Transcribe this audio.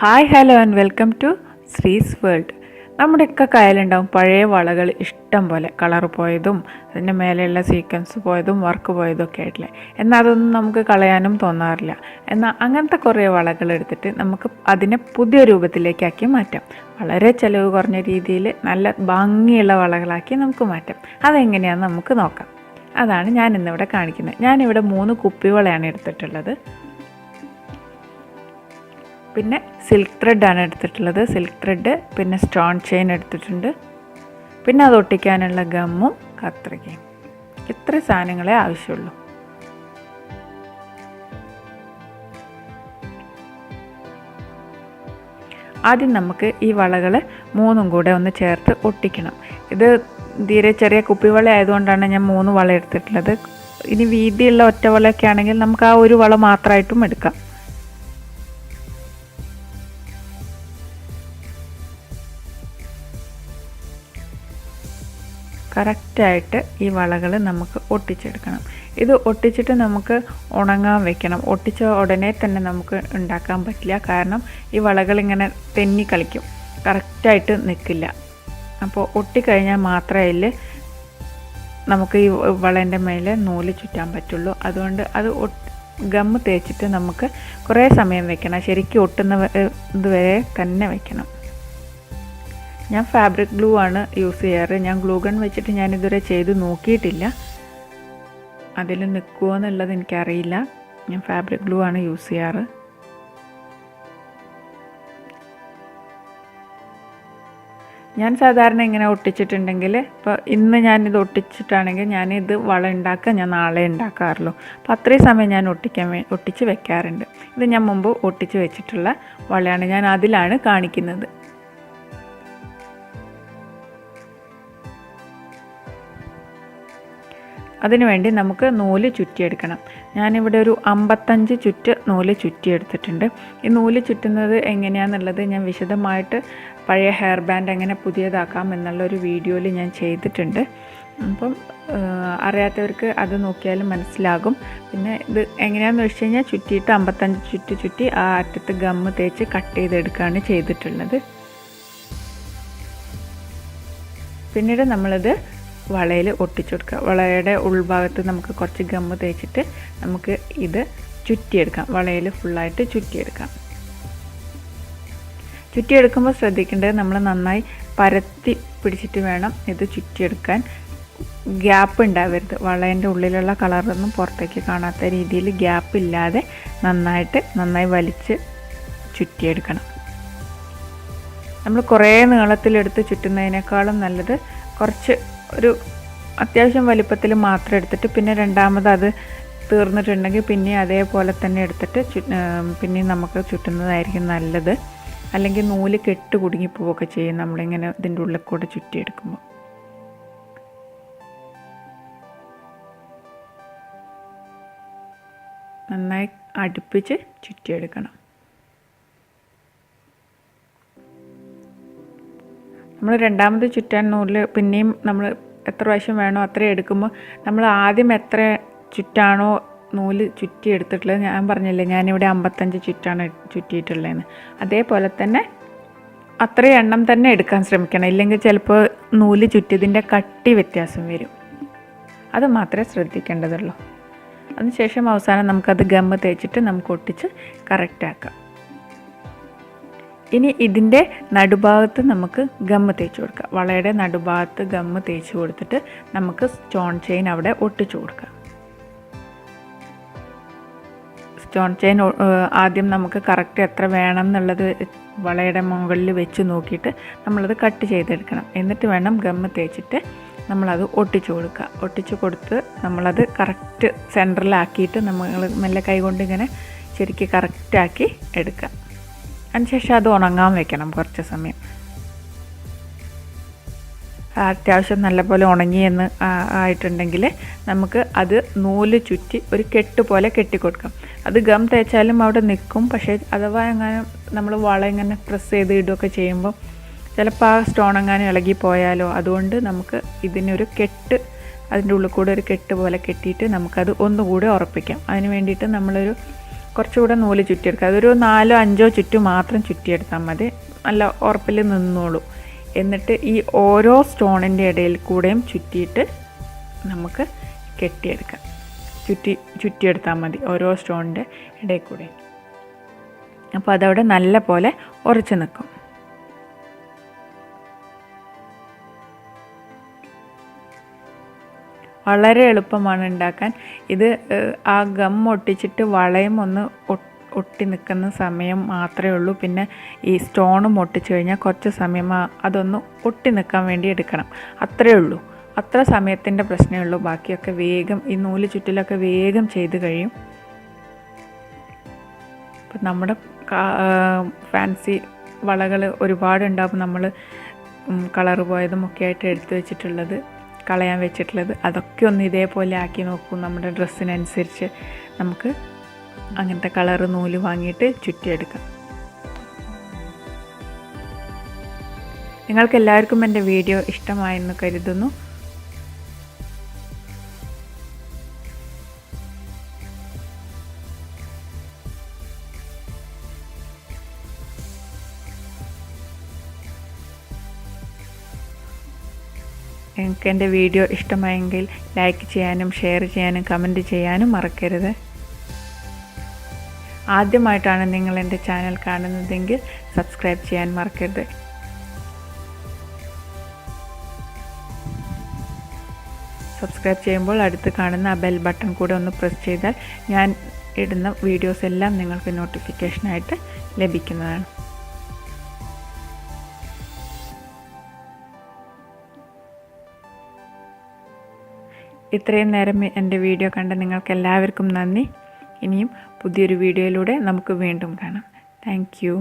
Hi hello and welcome to Shree's world. നമ്മുടെയൊക്കെ കയ്യിലുണ്ടാവും പഴയ വളകൾ ഇഷ്ടം പോലെ, കളർ പോയതും അതിൻ്റെ മേലെയുള്ള സീക്വൻസ് പോയതും വർക്ക് പോയതും ഒക്കെ ആയിട്ടില്ലേ. എന്നാൽ അതൊന്നും നമുക്ക് കളയാനും തോന്നാറില്ല. എന്നാൽ അങ്ങനത്തെ കുറേ വളകൾ എടുത്തിട്ട് നമുക്ക് അതിനെ പുതിയ രൂപത്തിലേക്കാക്കി മാറ്റാം. വളരെ ചിലവ് കുറഞ്ഞ രീതിയിൽ നല്ല ഭംഗിയുള്ള വളകളാക്കി നമുക്ക് മാറ്റാം. അതെങ്ങനെയാണെന്ന് നമുക്ക് നോക്കാം. അതാണ് ഞാനിന്നിവിടെ കാണിക്കുന്നത്. ഞാനിവിടെ 3 കുപ്പിവളയാണ് എടുത്തിട്ടുള്ളത്. പിന്നെ സിൽക്ക് ത്രെഡാണ് എടുത്തിട്ടുള്ളത്. സിൽക്ക് ത്രെഡ്, പിന്നെ സ്റ്റോൺ ചെയിൻ എടുത്തിട്ടുണ്ട്, പിന്നെ അത് ഒട്ടിക്കാനുള്ള ഗമ്മും കത്രികയും. ഇത്ര സാധനങ്ങളെ ആവശ്യമുള്ളൂ. ആദ്യം നമുക്ക് ഈ വളകൾ 3 കൂടെ ഒന്ന് ചേർത്ത് ഒട്ടിക്കണം. ഇത് തീരെ ചെറിയ കുപ്പിവള ആയതുകൊണ്ടാണ് ഞാൻ 3 വള എടുത്തിട്ടുള്ളത്. ഇനി വീതിയുള്ള ഒറ്റ വളയൊക്കെ ആണെങ്കിൽ നമുക്ക് ആ ഒരു വള മാത്രമായിട്ടും എടുക്കാം. കറക്റ്റായിട്ട് ഈ വളകൾ നമുക്ക് ഒട്ടിച്ചെടുക്കണം. ഇത് ഒട്ടിച്ചിട്ട് നമുക്ക് ഉണങ്ങാൻ വെക്കണം. ഒട്ടിച്ച ഉടനെ തന്നെ നമുക്ക് ഉണ്ടാക്കാൻ പറ്റില്ല. കാരണം ഈ വളകൾ ഇങ്ങനെ തെന്നി കളിക്കും, കറക്റ്റായിട്ട് നിൽക്കില്ല. അപ്പോൾ ഒട്ടിക്കഴിഞ്ഞാൽ മാത്രമേ നമുക്ക് ഈ വളേൻ്റെ മേലെ നൂല് ചുറ്റാൻ പറ്റുള്ളൂ. അതുകൊണ്ട് അത് ഗമ്മ് തേച്ചിട്ട് നമുക്ക് കുറേ സമയം വെക്കണം. ശരിക്കും ഒട്ടുന്ന ഇതുവരെ തന്നെ വെക്കണം. ഞാൻ ഫാബ്രിക് ഗ്ലൂ ആണ് യൂസ് ചെയ്യാറ്. ഞാൻ ഗ്ലൂ ഗൺ വെച്ചിട്ട് ഞാനിതുവരെ ചെയ്ത് നോക്കിയിട്ടില്ല. അതിൽ നിൽക്കുമോ എന്നുള്ളത് എനിക്കറിയില്ല. ഞാൻ ഫാബ്രിക് ഗ്ലൂ ആണ് യൂസ് ചെയ്യാറ്. ഞാൻ സാധാരണ ഇങ്ങനെ ഒട്ടിച്ചിട്ടുണ്ടെങ്കിൽ, ഇപ്പോൾ ഇന്ന് ഞാനിത് ഒട്ടിച്ചിട്ടാണെങ്കിൽ ഞാനിത് വള ഉണ്ടാക്കുക ഞാൻ നാളെ ഉണ്ടാക്കാറുള്ളൂ. അപ്പോൾ അത്രയും സമയം ഞാൻ ഒട്ടിച്ച് വെക്കാറുണ്ട്. ഇത് ഞാൻ മുമ്പ് ഒട്ടിച്ച് വെച്ചിട്ടുള്ള വളയാണ്. ഞാൻ അതിലാണ് കാണിക്കുന്നത്. അതിനുവേണ്ടി നമുക്ക് നൂല് ചുറ്റിയെടുക്കണം. ഞാനിവിടെ ഒരു 55 ചുറ്റ് നൂല് ചുറ്റിയെടുത്തിട്ടുണ്ട്. ഈ നൂല് ചുറ്റുന്നത് എങ്ങനെയാണെന്നുള്ളത് ഞാൻ വിശദമായിട്ട് പഴയ ഹെയർ ബാൻഡ് എങ്ങനെ പുതിയതാക്കാം എന്നുള്ളൊരു വീഡിയോയിൽ ഞാൻ ചെയ്തിട്ടുണ്ട്. അപ്പം അറിയാത്തവർക്ക് അത് നോക്കിയാലും മനസ്സിലാകും. പിന്നെ ഇത് എങ്ങനെയാണെന്ന് വെച്ച് കഴിഞ്ഞാൽ ചുറ്റിയിട്ട് 55 ചുറ്റി ആ അറ്റത്ത് ഗമ്മ് തേച്ച് കട്ട് ചെയ്തെടുക്കുകയാണ് ചെയ്തിട്ടുള്ളത്. പിന്നീട് നമ്മളിത് വളയിൽ ഒട്ടിച്ചു കൊടുക്കുക. വളയുടെ ഉൾഭാഗത്ത് നമുക്ക് കുറച്ച് ഗമ്മ് തേച്ചിട്ട് നമുക്ക് ഇത് ചുറ്റിയെടുക്കാം. വളയിൽ ഫുള്ളായിട്ട് ചുറ്റിയെടുക്കാം. ചുറ്റിയെടുക്കുമ്പോൾ ശ്രദ്ധിക്കേണ്ടത് നമ്മൾ നന്നായി പരത്തി പിടിച്ചിട്ട് വേണം ഇത് ചുറ്റിയെടുക്കാൻ. ഗ്യാപ്പ് ഉണ്ടാവരുത്. വളേൻ്റെ ഉള്ളിലുള്ള കളറൊന്നും പുറത്തേക്ക് കാണാത്ത രീതിയിൽ ഗ്യാപ്പ് ഇല്ലാതെ നന്നായി വലിച്ച് ചുറ്റിയെടുക്കണം. നമ്മൾ കുറേ നീളത്തിലെടുത്ത് ചുറ്റുന്നതിനേക്കാളും നല്ലത് കുറച്ച് ഒരു അത്യാവശ്യം വലിപ്പത്തിൽ മാത്രം എടുത്തിട്ട് പിന്നെ രണ്ടാമത് അത് തീർന്നിട്ടുണ്ടെങ്കിൽ പിന്നെ അതേപോലെ തന്നെ എടുത്തിട്ട് പിന്നെ നമുക്ക് ചുറ്റുന്നതായിരിക്കും നല്ലത്. അല്ലെങ്കിൽ നൂല് കെട്ട് കുടുങ്ങിപ്പോവുകയൊക്കെ ചെയ്യും നമ്മളിങ്ങനെ ഇതിൻ്റെ ഉള്ളിൽ കൂടെ ചുറ്റിയെടുക്കുമ്പോൾ. നന്നായി അടുപ്പിച്ച് ചുറ്റിയെടുക്കണം. നമ്മൾ രണ്ടാമത് ചുറ്റാൻ നൂല് പിന്നെയും നമ്മൾ എത്ര പ്രാവശ്യം വേണോ അത്രയും എടുക്കുമ്പോൾ നമ്മൾ ആദ്യം എത്ര ചുറ്റാണോ നൂല് ചുറ്റി എടുത്തിട്ടുള്ളത്, ഞാൻ പറഞ്ഞില്ലേ ഞാനിവിടെ 55 ചുറ്റാണ് ചുറ്റിയിട്ടുള്ളതെന്ന്, അതേപോലെ തന്നെ അത്രയും എണ്ണം തന്നെ എടുക്കാൻ ശ്രമിക്കണം. ഇല്ലെങ്കിൽ ചിലപ്പോൾ നൂല് ചുറ്റിയതിൻ്റെ കട്ടി വ്യത്യാസം വരും. അത് മാത്രമേ ശ്രദ്ധിക്കേണ്ടതുള്ളൂ. അതിനുശേഷം അവസാനം നമുക്കത് ഗമ്മ് തേച്ചിട്ട് നമുക്ക് ഒട്ടിച്ച് കറക്റ്റാക്കാം. ഇനി ഇതിൻ്റെ നടുഭാഗത്ത് നമുക്ക് ഗമ്മ് തേച്ച് കൊടുക്കാം. വളയുടെ നടുഭാഗത്ത് ഗമ്മ് തേച്ച് കൊടുത്തിട്ട് നമുക്ക് സ്റ്റോൺ ചെയിൻ അവിടെ ഒട്ടിച്ചു കൊടുക്കാം. സ്റ്റോൺ ചെയിൻ ആദ്യം നമുക്ക് കറക്റ്റ് എത്ര വേണം എന്നുള്ളത് വളയുടെ മുകളിൽ വെച്ച് നോക്കിയിട്ട് നമ്മളത് കട്ട് ചെയ്തെടുക്കണം. എന്നിട്ട് വേണം ഗമ്മ് തേച്ചിട്ട് നമ്മളത് ഒട്ടിച്ചു കൊടുക്കുക. ഒട്ടിച്ചു കൊടുത്ത് നമ്മളത് കറക്റ്റ് സെൻറ്ററിലാക്കിയിട്ട് നമ്മൾ മെല്ലെ കൈകൊണ്ട് ഇങ്ങനെ ശരിക്കും കറക്റ്റാക്കി എടുക്കുക. അതിനുശേഷം അത് ഉണങ്ങാൻ വെക്കണം കുറച്ച് സമയം. അത്യാവശ്യം നല്ലപോലെ ഉണങ്ങിയെന്ന് ആയിട്ടുണ്ടെങ്കിൽ നമുക്ക് അത് നൂല് ചുറ്റി ഒരു കെട്ട് പോലെ കെട്ടിക്കൊടുക്കാം. അത് ഗം തേച്ചാലും അവിടെ നിൽക്കും. പക്ഷേ അഥവാ എങ്ങനെ നമ്മൾ വള ഇങ്ങനെ പ്രസ് ചെയ്ത് ഇടുകയൊക്കെ ചെയ്യുമ്പോൾ ചിലപ്പോൾ ആ സ്റ്റോൺ എങ്ങാനും ഇളകിപ്പോയാലോ. അതുകൊണ്ട് നമുക്ക് ഇതിനൊരു കെട്ട്, അതിൻ്റെ ഉള്ളിൽ കൂടെ ഒരു കെട്ട് പോലെ കെട്ടിയിട്ട് നമുക്കത് ഒന്നുകൂടി ഉറപ്പിക്കാം. അതിന് വേണ്ടിയിട്ട് നമ്മളൊരു കുറച്ചുകൂടെ നൂല് ചുറ്റിയെടുക്കുക. അതൊരു 4-5 ചുറ്റു മാത്രം ചുറ്റിയെടുത്താൽ മതി, നല്ല ഉറപ്പിൽ നിന്നോളൂ. എന്നിട്ട് ഈ ഓരോ സ്റ്റോണിൻ്റെ ഇടയിൽ കൂടെയും ചുറ്റിയിട്ട് നമുക്ക് കെട്ടിയെടുക്കാം. ചുറ്റിയെടുത്താൽ മതി ഓരോ സ്റ്റോണിൻ്റെ ഇടയിൽ കൂടെ. അപ്പോൾ അതവിടെ നല്ല പോലെ ഉറച്ചു നിൽക്കും. വളരെ എളുപ്പമാണ് ഉണ്ടാക്കാൻ. ഇത് ആ ഗം ഒട്ടിച്ചിട്ട് വളയും ഒന്ന് ഒട്ടി നിൽക്കുന്ന സമയം മാത്രമേ ഉള്ളൂ. പിന്നെ ഈ സ്റ്റോണും ഒട്ടിച്ചു കഴിഞ്ഞാൽ കുറച്ച് സമയം അതൊന്ന് ഒട്ടി നിൽക്കാൻ വേണ്ടി എടുക്കണം. അത്രയേ ഉള്ളൂ. അത്ര സമയത്തിൻ്റെ പ്രശ്നമേ ഉള്ളൂ. ബാക്കിയൊക്കെ വേഗം ഈ നൂല് ചുറ്റിലൊക്കെ വേഗം ചെയ്ത് കഴിയും. ഇപ്പം നമ്മുടെ ഫാൻസി വളകൾ ഒരുപാടുണ്ടാകും. നമ്മൾ കളർ പോയതും ഒക്കെ ആയിട്ട് എടുത്തു വെച്ചിട്ടുള്ളത്, കളയാൻ വെച്ചിട്ടുള്ളത്, അതൊക്കെ ഒന്ന് ഇതേപോലെ ആക്കി നോക്കൂ. നമ്മുടെ ഡ്രസ്സിനനുസരിച്ച് നമുക്ക് അങ്ങനത്തെ കളറ് നൂല് വാങ്ങിയിട്ട് ചുറ്റിയെടുക്കാം. നിങ്ങൾക്ക് എല്ലാവർക്കും എൻ്റെ വീഡിയോ ഇഷ്ടമായെന്ന് കരുതുന്നു. നിങ്ങൾക്ക് എൻ്റെ വീഡിയോ ഇഷ്ടമായെങ്കിൽ ലൈക്ക് ചെയ്യാനും ഷെയർ ചെയ്യാനും കമൻറ്റ് ചെയ്യാനും മറക്കരുത്. ആദ്യമായിട്ടാണ് നിങ്ങൾ എൻ്റെ ചാനൽ കാണുന്നതെങ്കിൽ സബ്സ്ക്രൈബ് ചെയ്യാൻ മറക്കരുത്. സബ്സ്ക്രൈബ് ചെയ്യുമ്പോൾ അടുത്ത് കാണുന്ന ആ ബെൽ ബട്ടൺ കൂടെ ഒന്ന് പ്രസ് ചെയ്താൽ ഞാൻ ഇടുന്ന വീഡിയോസ് എല്ലാം നിങ്ങൾക്ക് നോട്ടിഫിക്കേഷനായിട്ട് ലഭിക്കുന്നതാണ്. ഇത്രയും നേരം എൻ്റെ വീഡിയോ കണ്ട നിങ്ങൾക്ക് എല്ലാവർക്കും നന്ദി. ഇനിയും പുതിയൊരു വീഡിയോയിലൂടെ നമുക്ക് വീണ്ടും കാണാം. Thank you.